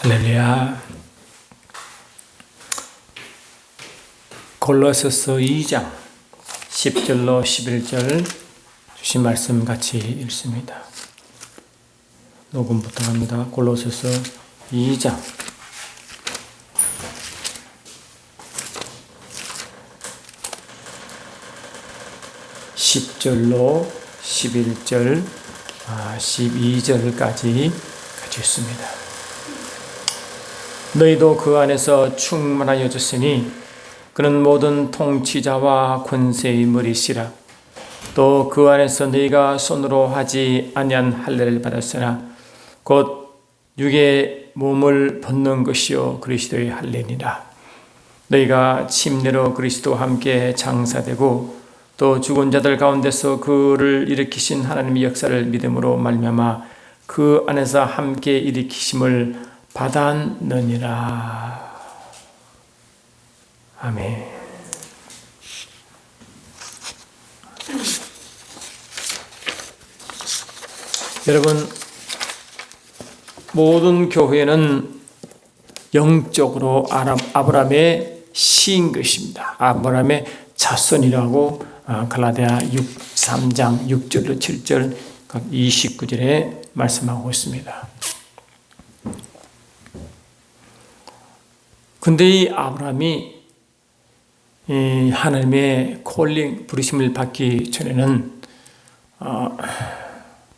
할렐루야. 골로새서 2장 10절로 11절 주신 말씀 같이 읽습니다. 녹음부터 합니다. 골로새서 2장 10절로 11절 12절까지 같이 읽습니다. 너희도 그 안에서 충만하여졌으니 그는 모든 통치자와 권세의 머리시라. 또 그 안에서 너희가 손으로 하지 아니한 할례를 받았으나 곧 육의 몸을 벗는 것이요 그리스도의 할례니라. 너희가 침례로 그리스도와 함께 장사되고 또 죽은 자들 가운데서 그를 일으키신 하나님의 역사를 믿음으로 말미암아 그 안에서 함께 일으키심을 받았느니라. 아멘. 여러분, 모든 교회는 영적으로 아브라함의 씨인 것입니다. 아브라함의 자손이라고 갈라디아 3장 6절로 7절 29절에 말씀하고 있습니다. 근데 이 아브라함이 하나님의 콜링, 부르심을 받기 전에는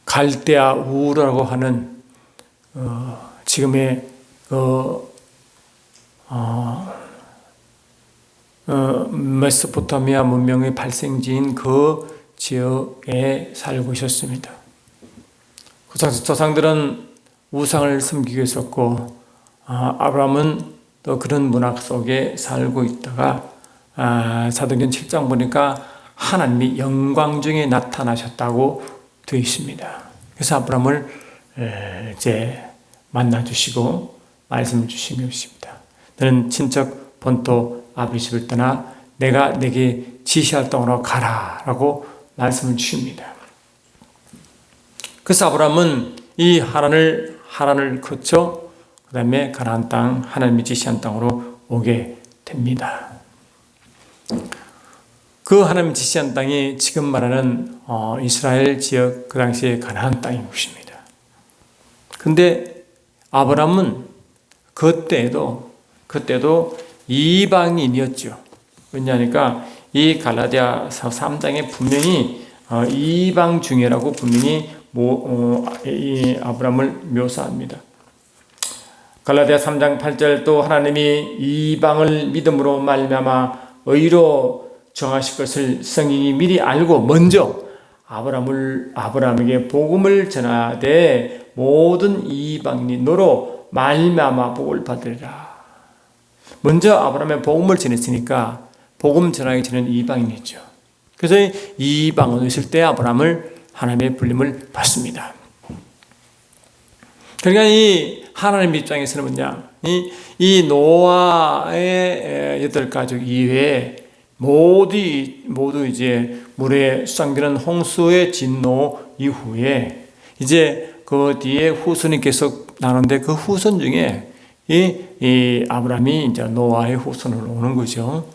갈대아 우르라고 하는 지금의 메소포타미아 문명의 발생지인 그 지역에 살고 있었습니다. 그 조상들은 우상을 섬기고 있었고 아브라함은 또 그런 문화 속에 살고 있다가 사도행전 7장 보니까 하나님이 영광 중에 나타나셨다고 되어 있습니다. 그래서 아브라함을 이제 만나주시고 말씀을 주신 것입니다. 너는 친척 본토 아버지 집을 떠나 내가 내게 지시할 땅으로 가라라고 말씀을 주십니다. 그래서 아브라함은 이 하란을 거쳐 그 다음에 가나안 땅, 하나님이 지시한 땅으로 오게 됩니다. 그 하나님이 지시한 땅이 지금 말하는 이스라엘 지역, 그 당시에 가나안 땅인 것입니다. 근데 아브라함은 그때도 이방인이었죠. 왜냐하니까 이 갈라디아서 3장에 분명히 이방 중이라고 분명히 이 아브라함을 묘사합니다. 갈라디아 3장 8절 또 하나님이 이방을 믿음으로 말미암아 의로 정하실 것을 성인이 미리 알고 먼저 아브라함에게 복음을 전하되 모든 이방인이 너로 말미암아 복을 받으리라. 먼저 아브라함의 복음을 전했으니까 복음 전하기 전에는 이방인이죠. 그래서 이방으로 있을 때 아브라함을 하나님의 불림을 받습니다. 그러니까 이 하나님 입장에서는 뭐냐? 이 노아의 8가족 이외에 모두 이제 물에 수상되는 홍수의 진노 이후에 이제 그 뒤에 후손이 계속 나오는데 그 후손 중에 이 아브라함이 이제 노아의 후손으로 오는 거죠.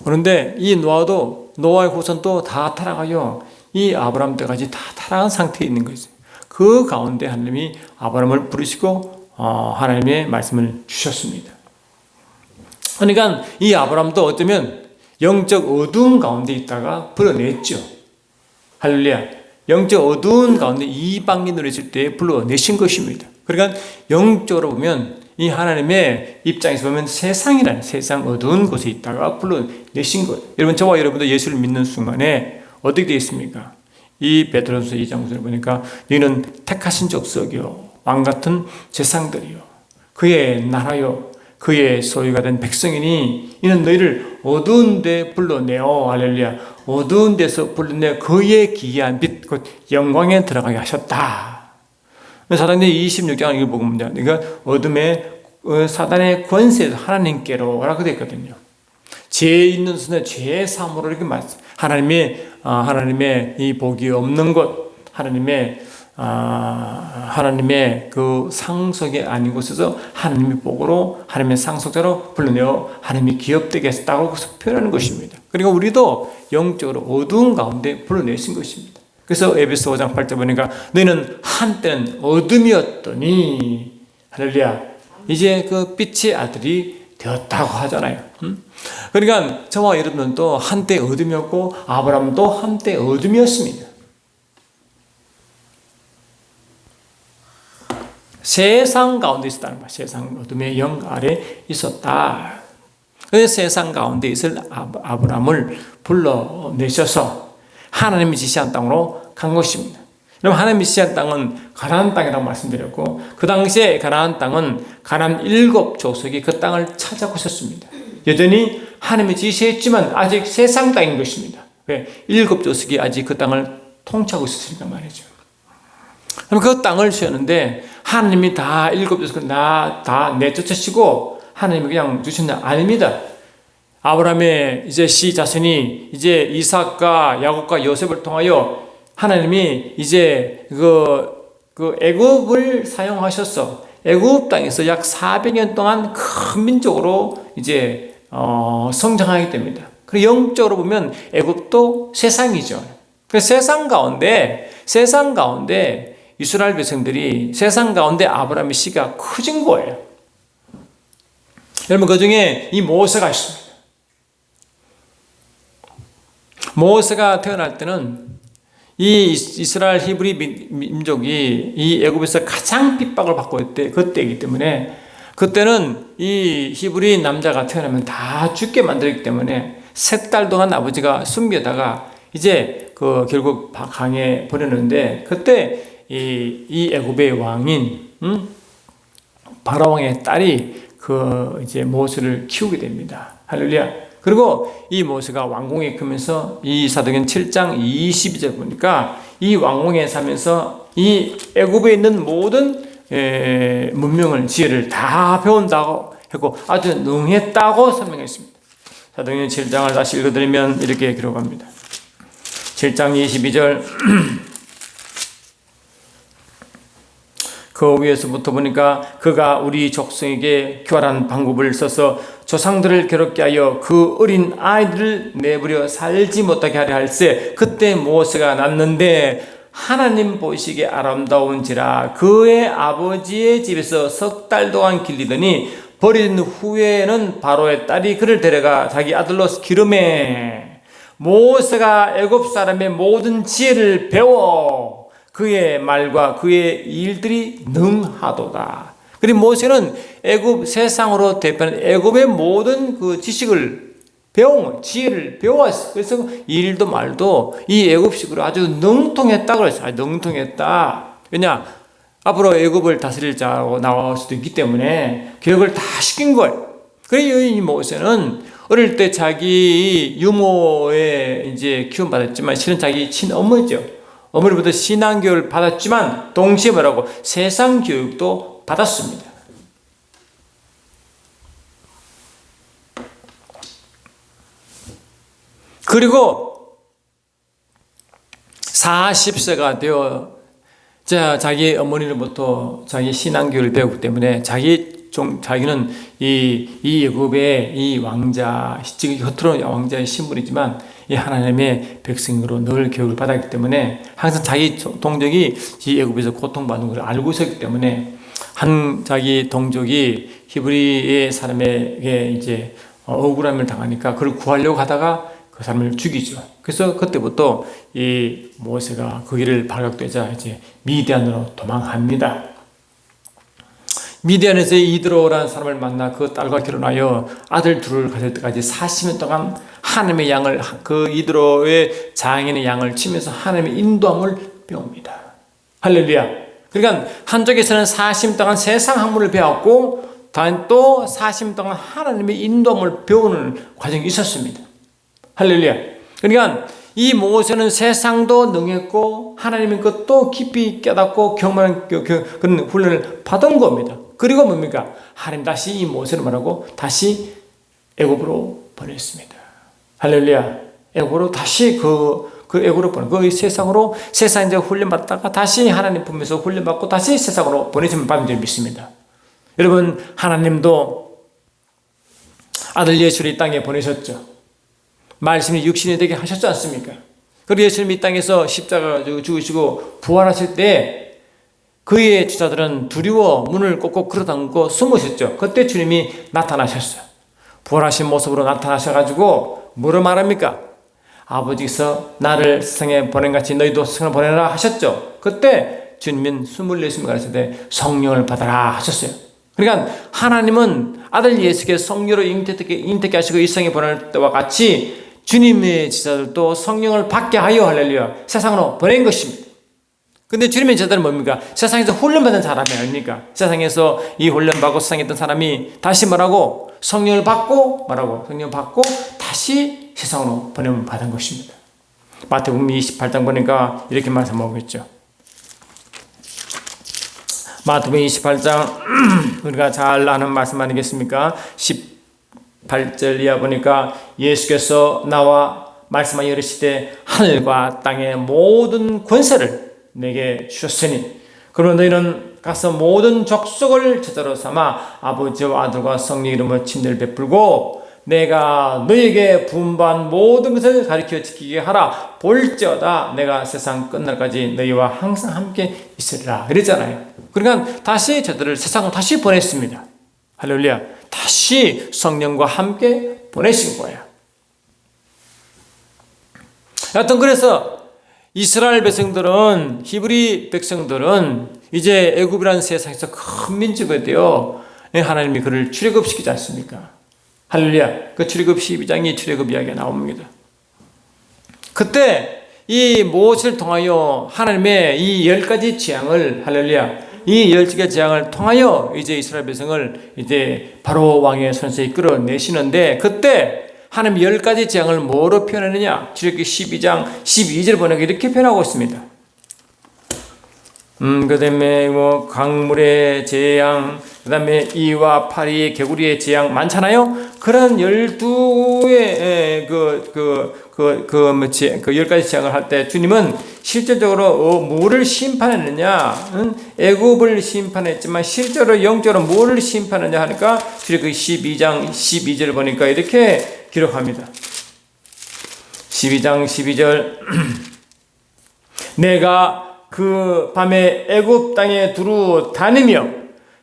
그런데 이 노아의 후손도 다 타락하여 이 아브라함 때까지 다 타락한 상태에 있는 거죠. 그 가운데 하나님이 아브라함을 부르시고 하나님의 말씀을 주셨습니다. 그러니까 이 아브라함도 어쩌면 영적 어두운 가운데 있다가 불러냈죠. 할렐루야. 영적 어두운 가운데 이방인으로 있을 때 불러내신 것입니다. 그러니까 영적으로 보면 이 하나님의 입장에서 보면 세상 어두운 곳에 있다가 불러내신 거예요. 여러분, 저와 여러분도 예수를 믿는 순간에 어떻게 되겠습니까? 이 베드로전서 2장 9절을 보니까 너희는 택하신 족속이요 왕같은 제상들이요 그의 나라요 그의 소유가 된 백성이니 이는 너희를 어두운 데 불러내어 할렐루야 어두운 데서 불러내 그의 기이한 빛 곧 영광에 들어가게 하셨다. 사도행전 26장 이거 보면 그러니까 어둠의 사단의 권세에서 하나님께로 라고 되어 있거든요. 죄 있는 순에 죄 사함으로 이렇게 하나님의 이 복이 없는 것, 하나님의 하나님의 그 상속이 아닌 곳에서 하나님의 복으로 하나님의 상속자로 불러내어 하나님이 기업되게 했다고 표현하는 것입니다. 그리고 우리도 영적으로 어두운 가운데 불러내신 것입니다. 그래서 에베소 5장 8절 보니까 너희는 한때는 어둠이었더니 할렐루야 이제 그 빛의 아들이 되었다고 하잖아요. 그러니까 저와 여러분도 한때 어둠이었고 아브라함도 한때 어둠이었습니다. 세상 가운데 있었다는 거야. 세상 어둠의 영 아래 있었다. 그래서 세상 가운데 있을 아브라함을 불러내셔서 하나님이 지시한 땅으로 간 것입니다. 여러분 하나님이 지시한 땅은 가나안 땅이라고 말씀드렸고 그 당시에 가나안 땅은 가나안 7족속이 그 땅을 찾아오고 있었습니다. 여전히 하나님이 지시했지만 아직 세상 땅인 것입니다. 왜? 7족속이 아직 그 땅을 통치하고 있었으니까 말이죠. 그럼 그 땅을 주셨는데 하나님이 다 7족속을 다 내쫓으시고 하나님이 그냥 주신 게 아닙니다. 아브라함의 이제 씨 자손이 이제 이삭과 야곱과 요셉을 통하여 하나님이 이제 그 애굽을 사용하셔서 애굽 땅에서 약 400년 동안 큰 민족으로 이제 성장하게 됩니다. 그리고 영적으로 보면 애굽도 세상이죠. 그 세상 가운데 이스라엘 백성들이 세상 가운데 아브라함의 씨가 커진 거예요. 여러분 그 중에 이 모세가 있습니다. 모세가 태어날 때는 이 이스라엘 히브리 민족이 이 애굽에서 가장 핍박을 받고 있대 그때이기 때문에 그때는 이 히브리 남자가 태어나면 다 죽게 만들기 때문에 3달 동안 아버지가 숨겨다가 이제 결국 강에 버렸는데 그때 이 애굽의 왕인 바로왕의 딸이 이제 모세를 키우게 됩니다. 할렐루야. 그리고 이 모세가 왕궁에 크면서 이 사도행 7장 22절 보니까 이 왕궁에 사면서 이 애굽에 있는 모든 문명을 지혜를 다 배운다고 했고 아주 능했다고 설명했습니다. 사도행 7장을 다시 읽어드리면 이렇게 기록합니다. 7장 22절 그 위에서부터 보니까 그가 우리 족속에게 교활한 방법을 써서 조상들을 괴롭게 하여 그 어린 아이들을 내버려 살지 못하게 하려 할세 그때 모세가 낳는데 하나님 보시기에 아름다운지라 그의 아버지의 집에서 3달 동안 길리더니 버린 후에는 바로의 딸이 그를 데려가 자기 아들로 기르매 모세가 애굽 사람의 모든 지혜를 배워 그의 말과 그의 일들이 능하도다. 그리고 모세는 애굽 세상으로 대표하는 애굽의 모든 그 지식을 배운 지혜를 배웠어. 그래서 일도 말도 이 애굽식으로 아주 능통했다고 그랬어요. 아주 능통했다. 왜냐? 앞으로 애굽을 다스릴 자로 나올 수도 있기 때문에 교육을 다 시킨 거예요. 그래서 이 모세는 어릴 때 자기 유모에 이제 키움 받았지만 실은 자기 친어머니죠. 어머니부터 신앙교육을 받았지만 동시에 뭐라고 세상 교육도 받았습니다. 그리고 40세가 되어 자기 어머니로부터 자기 신앙교육을 배웠기 때문에 자기는 이 애굽의 이 왕자, 지금 겉으로는 왕자의 신분이지만 이 하나님의 백성으로 늘 교육을 받았기 때문에 항상 자기 동족이 이 애굽에서 고통받는 걸 알고 있었기 때문에 자기 동족이 히브리의 사람에게 이제 억울함을 당하니까 그걸 구하려고 하다가 그 사람을 죽이죠. 그래서 그때부터 이 모세가 그 길을 발각되자 이제 미디안으로 도망합니다. 미디안에서 이드로라는 사람을 만나 그 딸과 결혼하여 아들 둘을 가질 때까지 40년 동안 하나님의 양을 그 이드로의 장인의 양을 치면서 하나님의 인도함을 배웁니다. 할렐루야. 그러니까 한쪽에서는 40년 동안 세상 학문을 배웠고 또 40년 동안 하나님의 인도함을 배우는 과정이 있었습니다. 할렐루야. 그러니까 이 모세는 세상도 능했고 하나님의 것도 깊이 깨닫고 경험한 그런 훈련을 받은 겁니다. 그리고 뭡니까? 하나님 다시 이 모세를 말하고 다시 애굽으로 보냈습니다. 할렐루야. 애굽으로 다시 그 그 애굽으로 보내 그 세상으로 세상 이제 훈련받다가 다시 하나님 품에서 훈련받고 다시 세상으로 보내심을 받은 줄 믿습니다. 여러분 하나님도 아들 예수를 이 땅에 보내셨죠. 말씀이 육신이 되게 하셨지 않습니까? 그리고 예수님이 이 땅에서 십자가 죽으시고 부활하실 때 그의 주자들은 두려워 문을 꼭꼭 걸어담고 숨으셨죠. 그때 주님이 나타나셨어요. 부활하신 모습으로 나타나셔가지고 뭐로 말합니까? 아버지께서 나를 세상에 보낸 같이 너희도 세상을 보내라 하셨죠. 그때 주님은 숨을 내쉬며 가르치되 성령을 받아라 하셨어요. 그러니까 하나님은 아들 예수께 성령으로 잉태케 하시고 이 세상에 보낼 때와 같이 주님의 제자들도 성령을 받게 하여 할렐루야 세상으로 보낸 것입니다. 근데 주님의 제자들은 뭡니까? 세상에서 훈련받은 사람이 아닙니까? 세상에서 이 훈련받고 세상에 있던 사람이 다시 뭐라고? 성령을 받고 뭐라고? 성령 받고 다시 세상으로 보냄을 받은 것입니다. 마태복음 28장 보니까 이렇게 말씀하고 있죠. 마태복음 28장 우리가 잘 아는 말씀 아니겠습니까? 18절 이하 보니까 예수께서 나와 말씀하여 이르시되 하늘과 땅의 모든 권세를 내게 주셨으니 그러면 너희는 가서 모든 족속을 제자로 삼아 아버지와 아들과 성령 이름으로 친례를 베풀고 내가 너희에게 분반 모든 것을 가르쳐 지키게 하라. 볼지어다 내가 세상 끝날까지 너희와 항상 함께 있으리라 그랬잖아요. 그러니까 다시 저들을 세상으로 다시 보냈습니다. 할렐루야. 다시 성령과 함께 보내신 거예요. 여하튼 그래서 이스라엘 백성들은 히브리 백성들은 이제 애굽이라는 세상에서 큰 민족이 되어 하나님이 그를 출애굽시키지 않습니까? 할렐루야. 그 출애굽 12장이 출애굽 이야기가 나옵니다. 그때 이 모세를 통하여 하나님의 이 10가지 재앙을 할렐루야. 이 10가지 재앙을 통하여 이제 이스라엘 백성을 이제 바로 왕의 손에서 이끌어내시는데 그때 하나님 10가지 재앙을 뭐로 표현하느냐? 출애굽기 12장 12절 보니까 이렇게 표현하고 있습니다. 그 다음에 뭐 강물의 재앙, 그 다음에 이와 파리, 개구리의 재앙 많잖아요. 그런 12의 그 10가지 재앙을 할 때 주님은 실제적으로 뭐를 심판했느냐? 애굽을 심판했지만 실제로 영적으로 뭐를 심판했느냐 하니까 출애굽기 12장 12절 보니까 이렇게 기록합니다. 12장 12절 내가 그 밤에 애굽 땅에 두루 다니며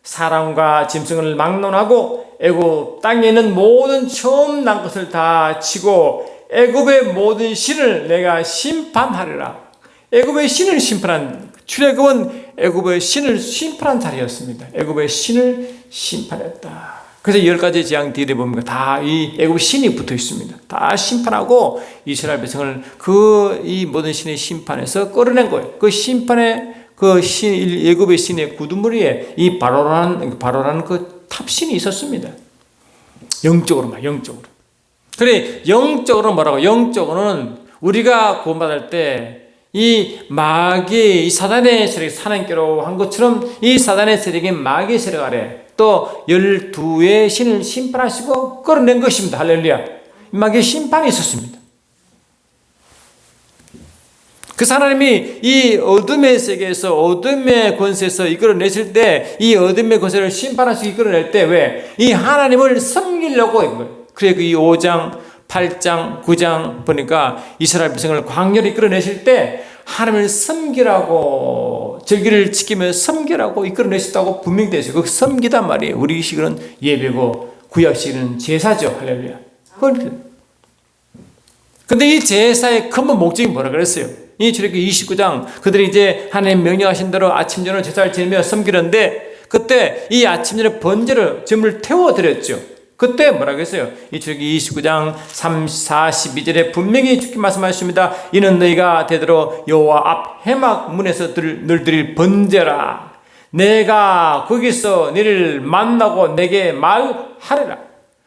사람과 짐승을 막론하고 애굽 땅에 있는 모든 처음 난 것을 다 치고 애굽의 모든 신을 내가 심판하리라. 애굽의 신을 심판한 출애굽은 애굽의 신을 심판한 자리였습니다. 애굽의 신을 심판했다. 그래서 10가지 재앙 뒤에 보면 다 이 애굽 신이 붙어 있습니다. 다 심판하고 이스라엘 백성을 이 모든 신의 심판에서 끌어낸 거예요. 그 심판의 그 애굽의 신의 구두머리에 이 바로라는 그 탑신이 있었습니다. 영적으로. 그래 영적으로 뭐라고? 영적으로는 우리가 구원받을 때 이 마귀, 이 사단의 세력이 사냥개로 한 것처럼 이 사단의 세력이 마귀의 세력 아래 또 12의 신을 심판하시고 끌어낸 것입니다. 할렐루야. 마귀의 심판이 있었습니다. 그래서 하나님이 이 어둠의 세계에서 어둠의 권세에서 이끌어내실 때 이 어둠의 권세를 심판하시고 이끌어낼 때 왜? 이 하나님을 섬기려고 한 거예요. 그래 그 5장 8장 9장 보니까 이스라엘 백성을 광야로 이끌어내실 때 하나님을 섬기라고 절기를 지키며 섬기라고 이끌어내셨다고 분명히 되어 있어요. 그 섬기단 말이에요. 우리식으로는 예배고 구약식으로는 제사죠. 할렐루야. 근데 이 제사의 근본 목적이 뭐라 그랬어요? 이 출애굽기 29장 그들이 이제 하나님 명령하신 대로 아침 저녁 제사를 지내며 섬기는데 그때 이 아침 저녁 번제를 점을 태워드렸죠. 그때 뭐라고 했어요? 이 출애굽기 29장 42절에 분명히 주께 말씀하셨습니다. 이는 너희가 되도록 여호와 앞 회막 문에서 늘 드릴 번제라. 내가 거기서 너희를 만나고 내게 말하리라.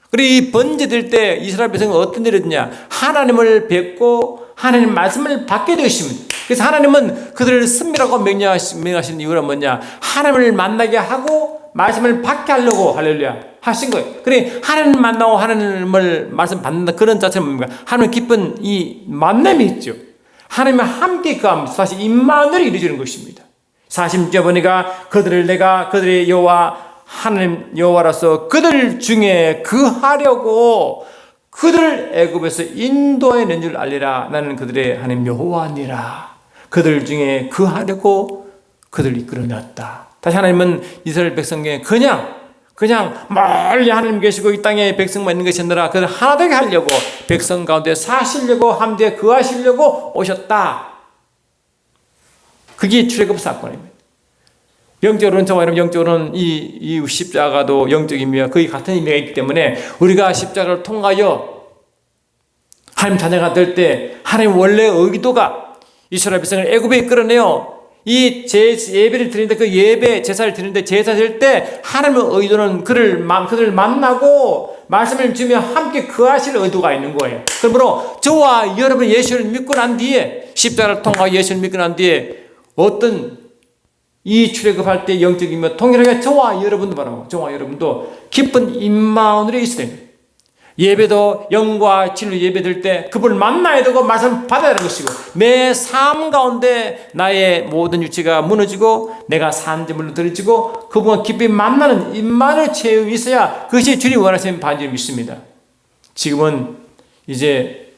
그리고 이 번제 드릴 때 이스라엘 백성은 어떤 일을 했냐? 하나님을 뵙고 하나님 말씀을 받게 되었습니다. 그래서 하나님은 그들을 섬기라고 명령하신 이유가 뭐냐? 하나님을 만나게 하고 말씀을 받게 하려고 할렐루야 하신 거예요. 그래 하나님 만나고 하나님을 말씀 받는다 그런 자체는 뭡니까? 하나님 기쁜 이 만남이 있죠. 하나님과 함께 거하면서 사실 임마누엘이 이루어지는 것입니다. 40절 보니까 내가 그들의 여호와 하나님 여호와로서 그들 중에 거하려고 그들을 애굽에서 인도하는 줄 알리라. 나는 그들의 하나님 여호와니라. 그들 중에 거하려고 그들을 이끌어냈다. 다시 하나님은 이스라엘 백성 중에 그냥 멀리 하나님 계시고 이 땅에 백성만 있는 것이 아니라 그들 하나 되게 하려고 백성 가운데 사시려고 함께 거하시려고 오셨다. 그게 출애굽 사건입니다. 영적으로는 저와 여러분, 영적으로는 이 십자가도 영적 의미와 거의 같은 의미가 있기 때문에 우리가 십자가를 통하여 하나님 자녀가 될 때 하나님 원래 의도가 이스라엘 백성을 애굽에 이끌어내요. 이 예배를 드리는데 그 예배 제사를 드리는데 제사 드릴 때 하나님의 의도는 그들을 만나고 말씀을 주며 함께 거하실 의도가 있는 거예요. 그러므로 저와 여러분 예수를 믿고 난 뒤에 십자가를 통하여 예수를 믿고 난 뒤에 어떤 이 출애굽할 때 영적이며 동일하게 저와 여러분도 말하고 저와 여러분도 기쁜 임마누엘이 있어야 됩니다. 예배도 영과 진리로 예배드릴 때 그분을 만나야 되고 말씀을 받아야 하는 것이고 매 삶 가운데 나의 모든 유치가 무너지고 내가 산재물로 들어지고 그분과 깊이 만나는 임마누엘 체험이 있어야 그것이 주님이 원하시는 반지를 믿습니다. 지금은 이제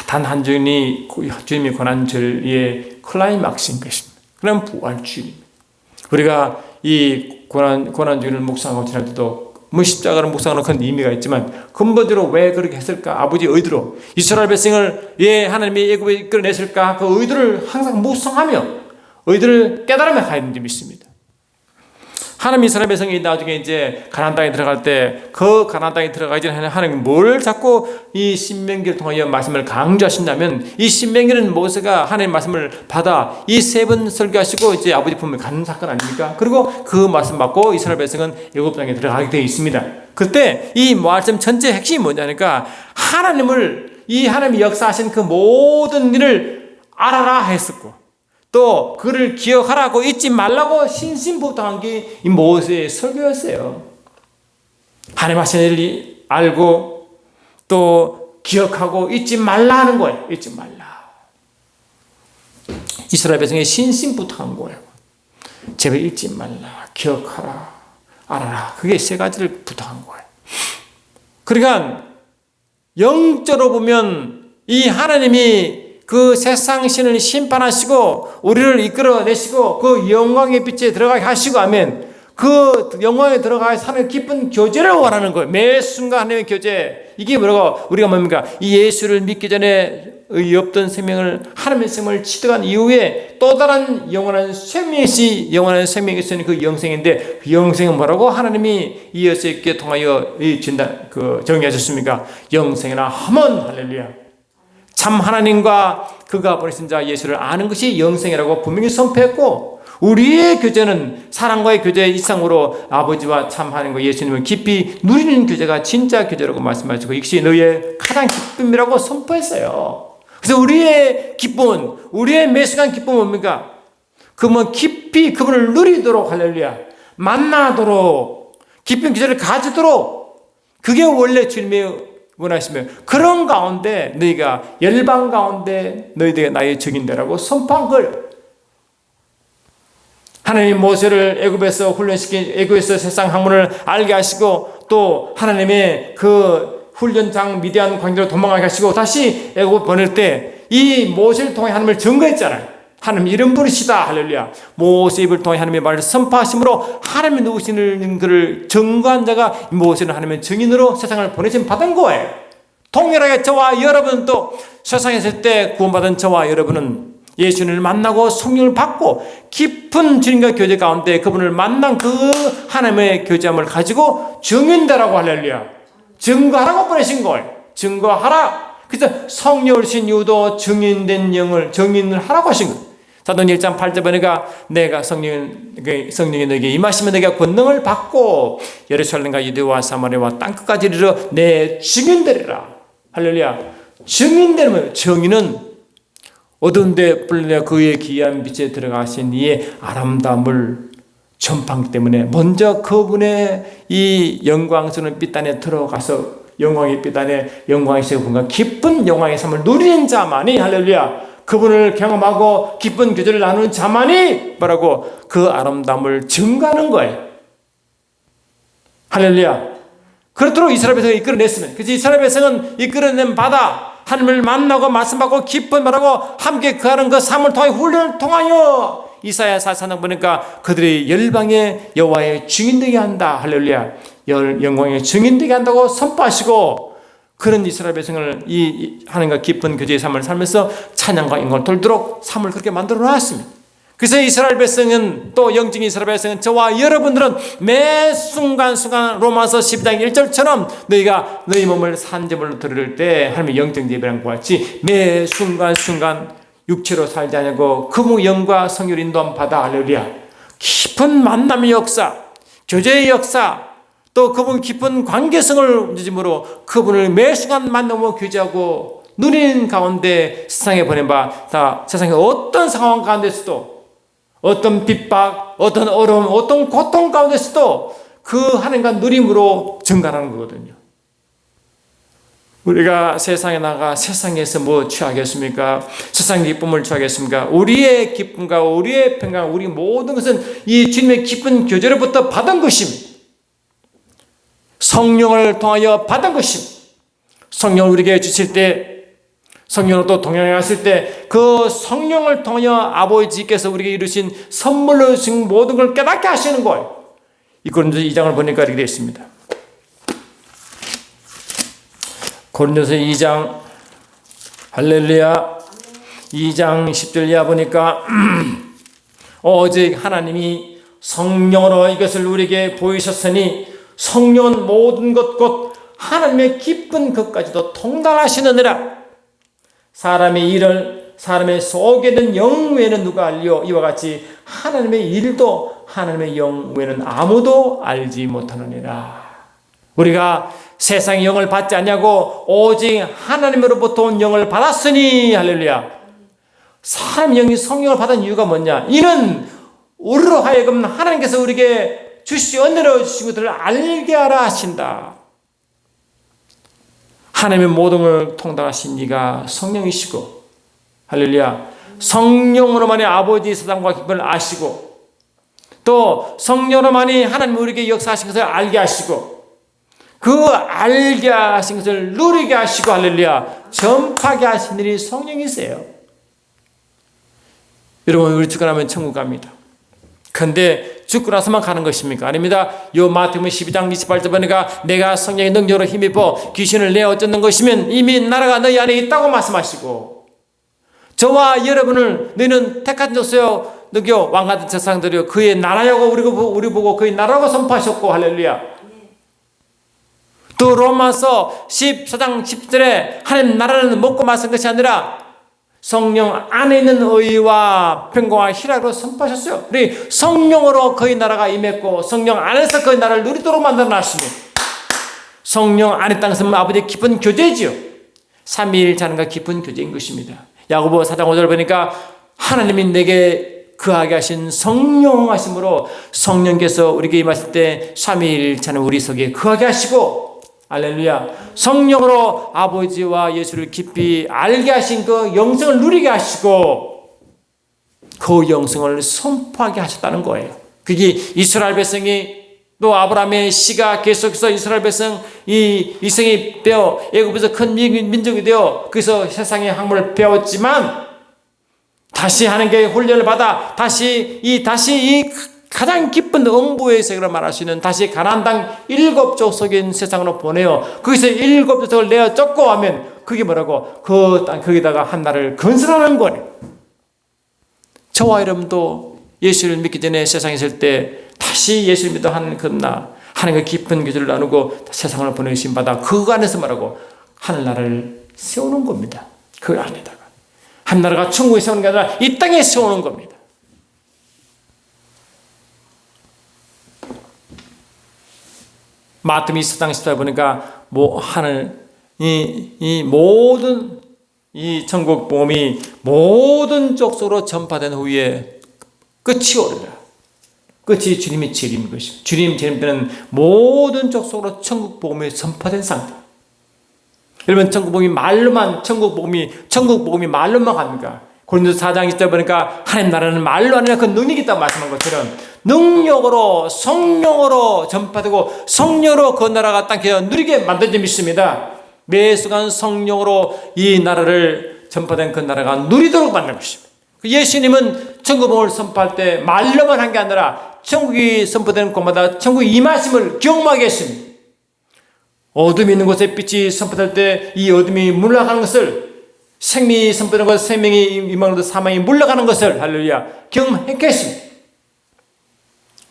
단 한 주일이 주님이 권한 절의 클라이막스인 것입니다. 그럼 부활주일입니다. 우리가 이 고난주일을 묵상하고 지날 때도 십자가를 묵상하는 큰 의미가 있지만 근본적으로 왜 그렇게 했을까? 아버지의 의도로 이스라엘 백성을 왜 하나님이 애굽에 이끌어냈을까? 그 의도를 항상 묵상하며 의도를 깨달으며 가야 되는 줄 믿습니다. 하나님 이스라엘 백성이 나중에 이제 가나안 땅에 들어갈 때 그 가나안 땅에 들어가기 전에 하나님 뭘 자꾸 이 신명기를 통하여 말씀을 강조하신다면 이 신명기는 모세가 하나님의 말씀을 받아 이 세 번 설교하시고 이제 아버지 품에 가는 사건 아닙니까? 그리고 그 말씀 받고 이스라엘 백성은 애굽 땅에 들어가게 되어 있습니다. 그때 이 말씀 전체 핵심이 뭐냐니까 하나님이 역사하신 그 모든 일을 알아라 했었고 또 그를 기억하라고 잊지 말라고 신신부탁한 게 이 모세의 설교였어요. 하나님 하신 일을 알고 또 기억하고 잊지 말라 하는 거예요. 잊지 말라. 이스라엘 백성이 신신부탁한 거예요. 제발 잊지 말라. 기억하라. 알아라. 그게 세 가지를 부탁한 거예요. 그러니까 영적으로 보면 이 하나님이 그 세상 신을 심판하시고 우리를 이끌어내시고 그 영광의 빛에 들어가게 하시고 하면 그 영광에 들어가야 사는 기쁜 교제를 원하는 거예요. 매 순간 하나님의 교제. 이게 뭐라고 우리가 뭡니까? 이 예수를 믿기 전에 없던 생명을 하나님의 생명을 취득한 이후에 또 다른 영원한 생명이 있으니 그 영생인데 그 영생은 뭐라고 하나님이 이어서 있게 통하여 정의하셨습니까? 영생이나 하면 할렐루야. 참 하나님과 그가 보내신 자 예수를 아는 것이 영생이라고 분명히 선포했고 우리의 교제는 사랑과의 교제 이상으로 아버지와 참 하나님과 예수님을 깊이 누리는 교제가 진짜 교제라고 말씀하시고 이것이 너희의 가장 기쁨이라고 선포했어요. 그래서 우리의 기쁨은 우리의 매 순간 기쁨은 뭡니까? 그분 깊이 그분을 누리도록 할렐루야 만나도록 깊은 교제를 가지도록 그게 원래 주님의 원하시며 그런 가운데 너희가 열방 가운데 너희들이 나의 적인되라고 선포한 걸 하나님 모세를 애굽에서 훈련시킨 애굽에서 세상 학문을 알게 하시고 또 하나님의 그 훈련장 미디안 광야로 도망가게 하시고 다시 애굽 보낼 때 이 모세를 통해 하나님을 증거했잖아요. 하나님 이름 부르시다 할렐루야. 모세 입을 통해 하나님의 말을 선포하심으로 하나님의 누구시는 그를 증거한 자가 모세는 하나님의 증인으로 세상을 보내심 받은 거예요. 동일하게 저와 여러분도 세상에 있을 때 구원받은 저와 여러분은 예수님을 만나고 성령을 받고 깊은 주님과 교제 가운데 그분을 만난 그 하나님의 교제함을 가지고 증인되라고 할렐루야. 증거하라고 보내신 거예요. 증거하라. 그래서 성령을 주신 이유도 증인된 영을 증인을 하라고 하신 거예요. 사도행 1장 8절 보니까 내가 성령이 너에게 임하시면 내가 권능을 받고 예루살렘과 유대와 사마리아와 땅끝까지 이르러 내 증인되리라. 할렐루야. 증인되는 증인은 어두운 데 불려 그의 기이한 빛에 들어가신 이의 아름다움을 전파하기 때문에 먼저 그분의 이 영광스러운 빛 안에 들어가서 영광의 빛 안에 영광의 세분과 깊은 영광의 삶을 누리는 자만이 할렐루야 그분을 경험하고 기쁜 교제를 나누는 자만이 뭐라고 그 아름다움을 증가하는 거예요. 할렐루야. 그렇도록 이스라엘 백성을 이끌어냈으면, 그래서 이스라엘 백성은 이끌어낸 바다, 하나님을 만나고 말씀받고 기쁜 말하고 함께 거하는 그 삶을 통해 훈련을 통하여 이사야 44장 보니까 그들이 열방의 여호와의 증인 되게 한다. 할렐루야. 영광의 증인 되게 한다고 선포하시고, 그런 이스라엘 백성을 이 하나님과 기쁜 교제의 삶을 살면서 찬양과 영광을 돌도록 삶을 그렇게 만들어 놨습니다. 그래서 이스라엘 백성은, 또 영적인 이스라엘 백성은, 저와 여러분들은 매 순간순간 로마서 12장 1절처럼 너희가 너희 몸을 산제물로 드릴 때 하나님의 영적 예배랑 같이 매 순간순간 육체로 살지 않고 그분의 영과 성령 인도함 받아. 할렐루야. 깊은 만남의 역사, 교제의 역사, 또 그분 깊은 관계성을 중심으로 그분을 매 순간 만나고 교제하고 누리는 가운데 세상에 보낸 바, 다 세상의 어떤 상황 가운데서도, 어떤 핍박, 어떤 어려움, 어떤 고통 가운데서도 그 하나님과 누림으로 증가하는 거거든요. 우리가 세상에 나가 세상에서 뭐 취하겠습니까? 세상의 기쁨을 취하겠습니까? 우리의 기쁨과 우리의 평강, 우리 모든 것은 이 주님의 기쁜 교제로부터 받은 것입니다. 성령을 통하여 받은 것입니다. 성령을 우리에게 주실 때, 성령으로 또 동행해 갔을 때 그 성령을 통하여 아버지께서 우리에게 이루신 선물로 주신 모든 걸 깨닫게 하시는 거예요. 이 고린도서 2장을 보니까 이렇게 되어 있습니다. 고린도서 2장, 할렐루야, 2장 10절 이하 보니까 오직 하나님이 성령으로 이것을 우리에게 보이셨으니 성령은 모든 것 곧 하나님의 기쁜 것까지도 통달하시느니라. 사람의 일을 사람의 속에 있는 영 외에는 누가 알리요? 이와 같이 하나님의 일도 하나님의 영 외에는 아무도 알지 못하느니라. 우리가 세상의 영을 받지 않냐고 오직 하나님으로부터 온 영을 받았으니. 할렐루야. 사람 영이 성령을 받은 이유가 뭐냐? 이는 우리로 하여금 하나님께서 우리에게 주시고 은혜로 주신 것들을 알게 하라 하신다. 하나님의 모든 걸 통달하신 이가 성령이시고, 할렐루야, 성령으로만이 아버지 사랑과 기쁨을 아시고, 또 성령으로만이 하나님 우리에게 역사하신 것을 알게 하시고, 그 알게 하신 것을 누리게 하시고, 할렐루야, 전파하게 하신 일이 성령이세요. 여러분, 우리 죽고 나면 천국 갑니다. 근데 죽고 나서만 가는 것입니까? 아닙니다. 요 마태복음 12장 28절 보니까 내가 성령의 능력으로 힘입어 귀신을 내어 쫓는 것이면 이미 나라가 너희 안에 있다고 말씀하시고, 저와 여러분을 너희는 택한 자세요 너기요 왕같은 세상들이요 그의 나라라고 우리 보고 그의 나라라고 선포하셨고, 할렐루야. 또 로마서 14장 10절에 하나님 나라는 먹고 마신 것이 아니라 성령 안에 있는 의와 평강과 희락으로 선포하셨어요. 우리 성령으로 그의 나라가 임했고 성령 안에서 그의 나라를 누리도록 만들어놨으니 성령 안에 땅에서 아버지의 깊은 교제지요. 삼위일체하나님과 깊은 교제인 것입니다. 야고보 4장 5절 보니까 하나님이 내게 거하게 하신 성령 하심으로 성령께서 우리에게 임하실 때 삼위일체는 우리 속에 거하게 하시고, 할렐루야, 성령으로 아버지와 예수를 깊이 알게 하신 그 영성을 누리게 하시고 그 영성을 선포하게 하셨다는 거예요. 그게 이스라엘 백성이, 또 아브라함의 씨가 계속해서 이스라엘 백성 이 이성이 되어 애굽에서 큰 민족이 되어 그래서 세상의 학문을 배웠지만 다시 하나님께 훈련을 받아 다시 이 가장 깊은 응부의 세계로 말할 수 있는 다시 가나안 땅 7족속인 세상으로 보내어 거기서 7족속을 내어 쫓고 하면 그게 뭐라고? 그 땅 거기다가 한 나라를 건설하는 거예요. 저와 여러분도 예수를 믿기 전에 세상에 있을 때 다시 예수를 믿어 하는 그나 하나님과 깊은 교제를 나누고 세상을 보내신 바다 그 안에서 말하고 하늘나라를 세우는 겁니다. 그 안에다가 한 나라가 천국에 세우는 게 아니라 이 땅에 세우는 겁니다. 마태복음 24장 10절 보니까 하늘 이 모든 이 천국 복음이 모든 족속으로 전파된 후에 끝이 오리라. 끝이 주님의 재림인 것입니다. 주님 재림 때는 모든 족속으로 천국 복음이 전파된 상태. 여러분, 천국 복음이 말로만 갑니까? 고린도서 4장 20절 보니까 하나님 나라는 말로 아니라 그 능력이 있다고 말씀한 것처럼 능력으로 성령으로 전파되고 성령으로 그 나라가 땅에 누리게 만들어져 있습니다. 매 순간 성령으로 이 나라를 전파된 그 나라가 누리도록 만든 것입니다. 예수님은 천국을 선포할 때 말로만 한 게 아니라 천국이 선포되는 곳마다 천국이 임하심을 경험하게 했습니다. 어둠이 있는 곳에 빛이 선포될 때 이 어둠이 물러가는 것을, 생명이 선포되는 곳에 생명이 임하는 곳에 사망이 물러가는 것을 할렐루야 경험했게 했습니다.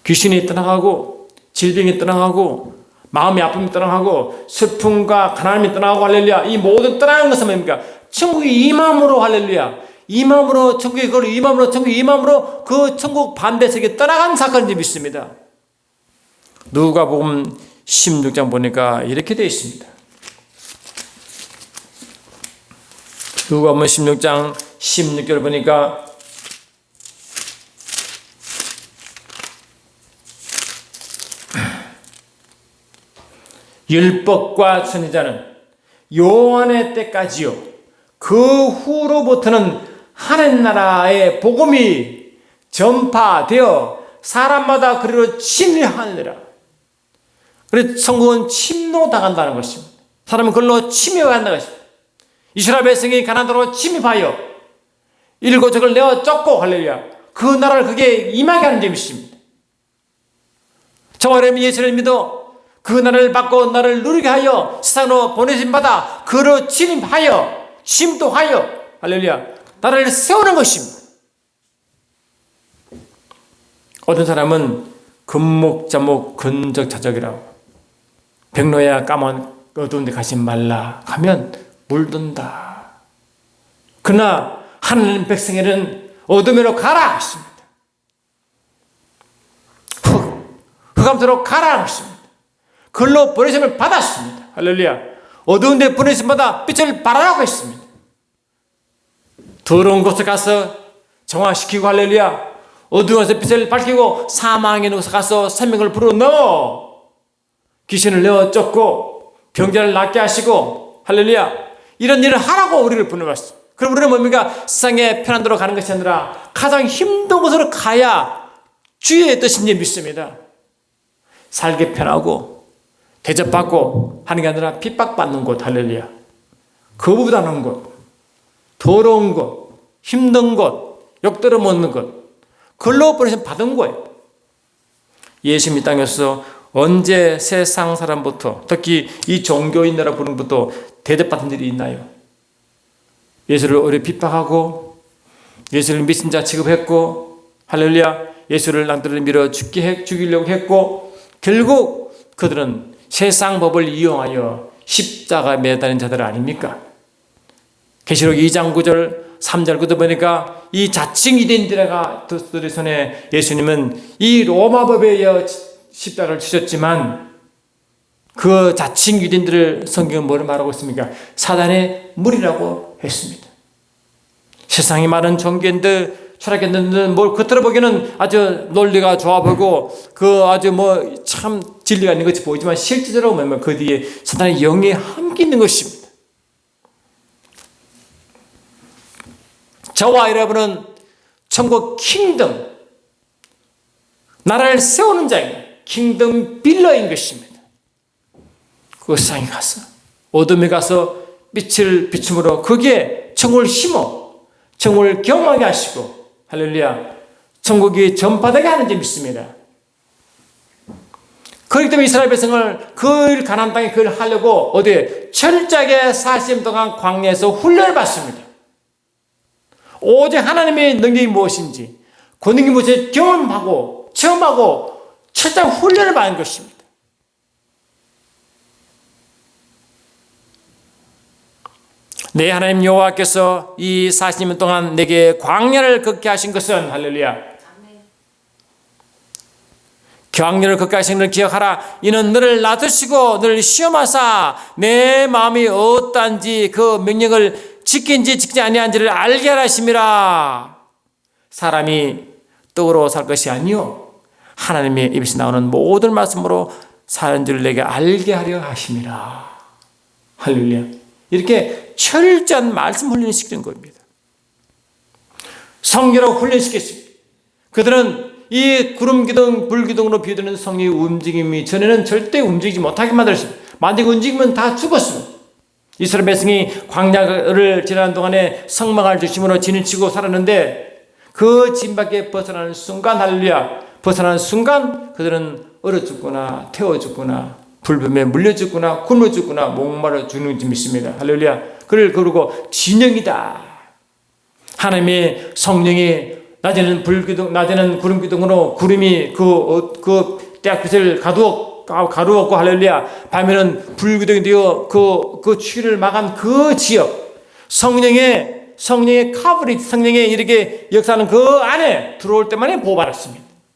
귀신이 떠나가고 질병이 떠나가고 마음의 아픔이 떠나가고 슬픔과 가난함이 떠나가고 할렐루야 이 모든 떠나는 것은 뭡니까? 천국이 임함으로 할렐루야 임함으로 천국이 그걸 임함으로 천국이 임함으로 그 천국 반대색에 떠나간 사건이 있습니다. 누가복음 16장 보니까 이렇게 되어 있습니다. 누가복음 16장 16절 보니까 율법과 선지자는 요한의 때까지요 그 후로부터는 하나님 나라의 복음이 전파되어 사람마다 그리로 침례하느니라. 그래서 천국은 침노당한다는 것입니다. 사람은 그걸로 침입한다는 것입니다. 이스라엘 백성이 가나안으로 침입하여 일거적을 내어 쫓고 할렐루야 그 나라를 그게 임하게 하는 점이 있습니다. 저와 여러분이 예수를 믿어 그 나라를 받고 나를 누리게 하여 세상으로 보내심 받아 그로 침입하여 침도하여 할렐루야 나라를 세우는 것입니다. 어떤 사람은 금목자목 근적자적이라고 백로야 까만 어두운 데 가지 말라 하면 물든다. 그러나 하나님 백성에는 어둠으로 가라 하십니다. 흑암으로 가라 하십니다. 글로 보내심을 받았습니다. 할렐루야. 어두운 데 보내심 받아 빛을 발하라고 했습니다. 더러운 곳에 가서 정화시키고 할렐루야. 어두운 곳에 빛을 밝히고 사망의 곳에 가서 생명을 불어넣어 귀신을 내어 쫓고 병자를 낫게 하시고 할렐루야. 이런 일을 하라고 우리를 부르셨습니다. 그럼 우리는 뭡니까? 세상에 편한 대로 가는 것이 아니라 가장 힘든 곳으로 가야 주의 뜻인지 믿습니다. 살기 편하고 대접받고 하는 게 아니라 핍박받는 곳 할렐루야. 거부당하는 곳, 더러운 곳, 힘든 곳, 욕들어 먹는 곳 그걸로 보내서 받은 거예요. 예수님이 땅에서 언제 세상 사람부터 특히 이 종교인이라 부르는 것부터 대접받은 일이 있나요? 예수를 오래 핍박하고 예수를 믿은 자 취급했고 할렐루야 예수를 낭떠러지 밀어 죽이려고 했고 결국 그들은 세상 법을 이용하여 십자가에 매달린 자들 아닙니까? 계시록 2장 9절 3절 9절 보니까 이 자칭 유대인들의 손에 예수님은 이 로마법에 의해 십자가를 치셨지만 그 자칭 유대인들을 성경은 뭐를 말하고 있습니까? 사단의 무리라고 했습니다. 세상에 많은 종교인들 철학인들은 뭘 겉으로 보기에는 아주 논리가 좋아 보이고 그 아주 뭐 참 진리가 있는 것이 보이지만 실제적으로 보면 그 뒤에 사단의 영이 함께 있는 것입니다. 저와 여러분은 천국 킹덤 나라를 세우는 자입니다. 킹덤 빌러인 것입니다. 그 세상에 가서 어둠에 가서 빛을 비춤으로 거기에 천국을 심어 천국을 경험하게 하시고 할렐루야 천국이 전파되게 하는 점이 있습니다. 그렇기 때문에 이스라엘 백성을 그 가나안 땅에 그걸 하려고 어디에 철저하게 40년 동안 광야에서 훈련을 받습니다. 오직 하나님의 능력이 무엇인지 그 능력이 무엇인지 경험하고 체험하고 철저한 훈련을 받는 것입니다. 내 하나님 여호와께서 이 40년 동안 내게 광야를 걷게 하신 것은 할렐루야 광야를 걷게 하신 것을 기억하라. 이는 너를 놔두시고 너를 시험하사 내 마음이 어떠한지 그 명령을 지킨지 지키지 아니한지를 알게 하라 하심이라. 사람이 떡으로 살 것이 아니요 하나님의 입에서 나오는 모든 말씀으로 사는 줄 내게 알게 하려 하심이라. 할렐루야. 이렇게 철저한 말씀 훈련을 시키는 겁니다. 성결하고 훈련시켰습니다. 그들은 이 구름 기둥, 불 기둥으로 비드는 성령의 움직임이 전에는 절대 움직이지 못하게 만들었습니다. 만약에 움직이면 다 죽었습니다. 이스라엘 백성이 광야를 지나는 동안에 성막을 중심으로 진을 치고 살았는데 그 진밖에 벗어나는 순간, 할렐루야, 벗어나는 순간 그들은 얼어 죽거나 태워 죽거나 불뱀에 물려 죽거나 굶어 죽거나 목마르 죽는 줄 믿습니다. 할렐루야. 그리고 진영이다. 하나님의 성령이 낮에는 불기둥, 낮에는 구름 기둥으로 구름이 그 떼약빛을 가루었고, 할렐루야. 밤에는 불기둥이 되어 그 추위를 막은 그 지역, 성령의 커버리, 성령의 이렇게 역사하는 그 안에 들어올 때만에 보호받았습니다.